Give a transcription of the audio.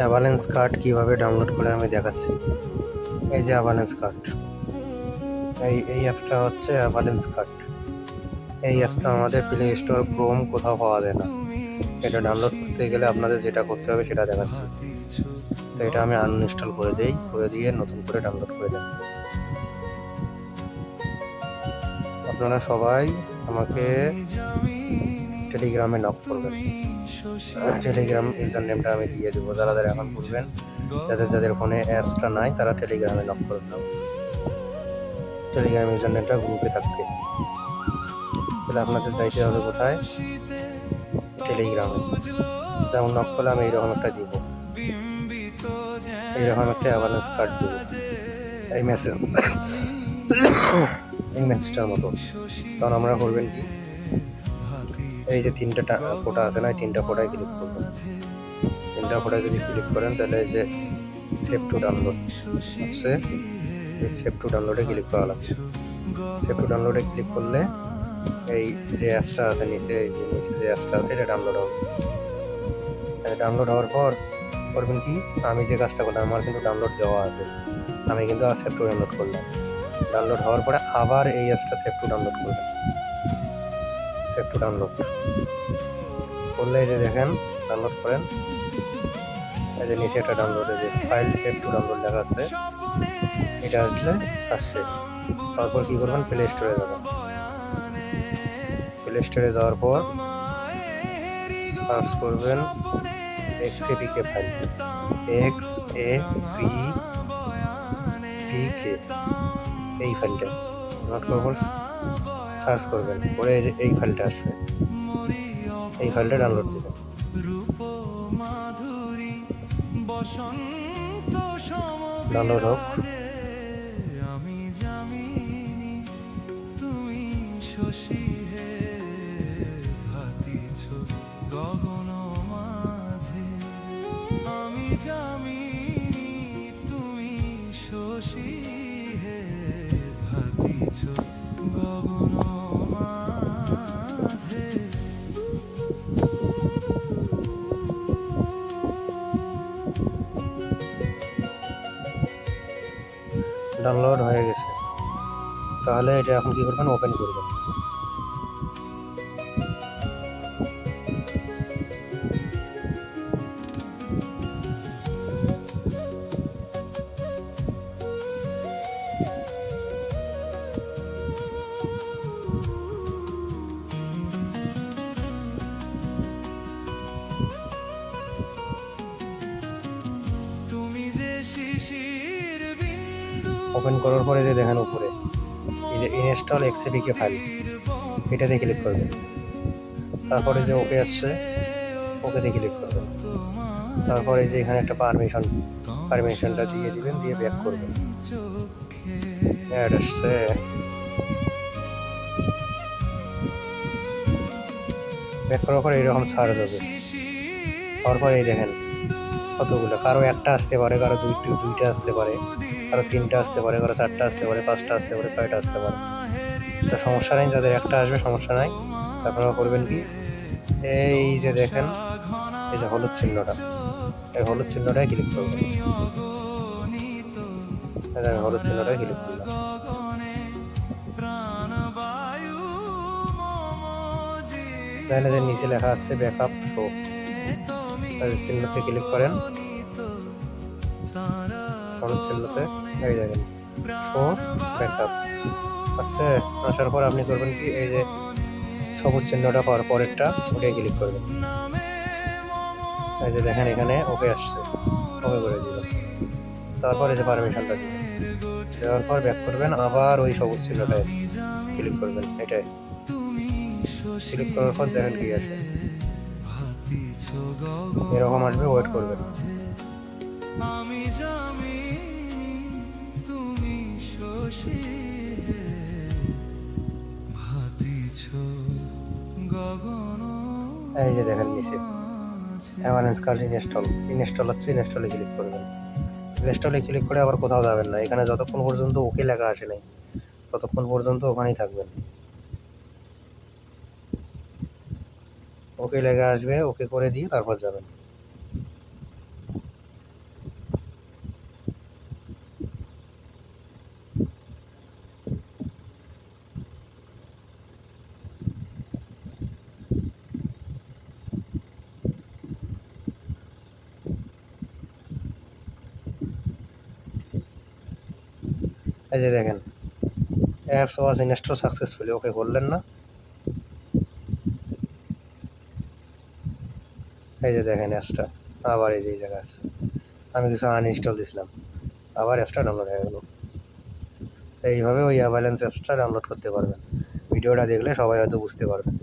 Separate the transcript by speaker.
Speaker 1: Avalanche card কীভাবে download করে আমি দেখাচ্ছি। এই যে অ্যাভালেন্স কার্ড, এই অ্যাপসটা হচ্ছে অ্যাভালেন্স কার্ড। এই অ্যাপসটা আমাদের প্লে স্টোর, ক্রোম কোথাও পাওয়া যায় না। এটা ডাউনলোড করতে গেলে আপনাদের যেটা করতে হবে সেটা দেখাচ্ছি। তো এটা আমি আনইনস্টল করে দিই, করে দিয়ে নতুন করে ডাউনলোড করে দেন। আপনারা সবাই আমাকে টেলিগ্রামে নক করবেন। টেলিগ্রাম ইউজার নেমটা আমি দিয়ে দেবো। যারা যারা এখন করবেন, যাদের ফোনে অ্যাপসটা নাই তারা টেলিগ্রামে নক করে দেবো। টেলিগ্রাম ইউজার নেমটা গ্রুপে থাকবে। তাহলে আপনাদের যাইতে হবে কোথায়? টেলিগ্রামে। যেমন নক করলে আমি এইরকম একটা দিব, এইরকম একটা অ্যাভালেন্স কার্ড দেবো। এই মেসেজ এই মেসেজটার মতো। তখন আমরা করবেন কি, এই যে তিনটা ফোটা আছে না, এই তিনটা ফোটায় ক্লিক করবেন। তিনটা ফোটায় যদি ক্লিক করেন তাহলে এই যে সেভ টু ডাউনলোড আছে, এই সেভ টু ডাউনলোডে ক্লিক করা লাগছে। সেভ টু ডাউনলোডে ক্লিক করলে এই যে অ্যাপসটা আছে নিচে, এই যে নিচে যে অ্যাপসটা আছে এটা ডাউনলোড হবে। ডাউনলোড হওয়ার পর করবেন কি, আমি যে কাজটা করলাম, আমার কিন্তু ডাউনলোড দেওয়া আছে, আমি কিন্তু সেভ টু ডাউনলোড করলাম। ডাউনলোড হওয়ার পরে আবার এই অ্যাপসটা সেভ টু ডাউনলোড করবেন। সেভ টু ডাউনলোড করলে এই যে দেখেন ডাউনলোড করেন, এই যে নিচে একটা ডাউনলোড, এই যে ফাইল সেভ টু ডাউনলোড লেখা আছে, এটা আসলে কাজ শেষ। তারপর কী করবেন, প্লে স্টোরে যাবেন। প্লে স্টোরে যাওয়ার পর সার্চ করবেন XAPK ফাইল, XAPK, এই ফাইলটা নোট করবেন, সার্চ করবেন, পরে এই যে এই ফাইলটা আসবে, এই ফাইলটা ডাউনলোড দেবেন। ডাউনলোড হোক। ডাউনলোড হয়ে গেছে। তাহলে এটা এখন কি করবেন, ওপেন করবেন। ওপেন করার পরে যে দেখেন উপরে এই যে ইনস্টল XAPK ফাইল, এটাতে ক্লিক করবেন। তারপরে যে ওকে আসছে, ওকেতে ক্লিক করবেন। তারপরে যে এখানে একটা পারমিশনটা দিয়ে দিবেন, দিয়ে ব্যাক করবেন। অ্যাড আসছে, ব্যাক করার পরে এইরকম সার্চ হবে। তারপর এই দেখেন কতগুলো, কারো একটা আসতে পারে, কারো দুইটা আসতে পারে, কারো তিনটা আসতে পারে, কারো চারটা আসতে পারে, পাঁচটা আসতে পারে, ছয়টা আসতে পারে। তো সমস্যা নাই, যাদের একটা আসবে সমস্যা নাই। আপনারা করবেন কি, এই যে দেখেন এই যে হলুদ চিহ্নটা, এই হলুদ চিহ্নটায় ক্লিক করবেন। হলুদ চিহ্নটায় ক্লিক করলাম। দেখেন যে নিচে লেখা আছে ব্যাকআপ শো, চিহ্নতে ক্লিক করেন। হলুদ চিহ্নতে এই দেখেন শো ব্যাকআপ আছে। আসার পর আপনি করবেন কি, এই যে সবুজ চিহ্নটা পাওয়ার পরেরটা, ওটাই ক্লিক করবেন। এই যে দেখেন এখানে ওকে আসছে, ওকে করে দিবেন। তারপরে যে পারমিশনটা দিবেন, দেওয়ার পর ব্যাক করবেন, আবার ওই সবুজ চিহ্নটায় ক্লিক করবেন। এটাই ক্লিক করার পর দেখেন কি আছে, এরকম আসবে, ওয়েট করবেন। এই যে দেখেন নিচে অ্যাভালেন্স কার্ড ইনস্টল হচ্ছে, ইনস্টলে ক্লিক করবেন। ইনস্টলে ক্লিক করে আবার কোথাও যাবেন না, এখানে যতক্ষণ পর্যন্ত ওকে লেখা আসে নাই ততক্ষণ পর্যন্ত ওখানেই থাকবেন। ওকে লেখা আসবে, ওকে করে দিয়ে তারপর যাবেন। এই যে দেখেন অ্যাপস ওয়াজ ইনস্টল সাকসেসফুলি, ওকে করলেন না? এই যে দেখেন অ্যাপসটা আবার এই যে এই জায়গায় আছে, আমি কিছু আনইনস্টল দিয়েছিলাম, আবার অ্যাপসটা ডাউনলোড হয়ে গেল। এইভাবে ওই অ্যাভালান্স অ্যাপসটা ডাউনলোড করতে পারবেন। ভিডিওটা দেখলে সবাই হয়তো বুঝতে পারবেন।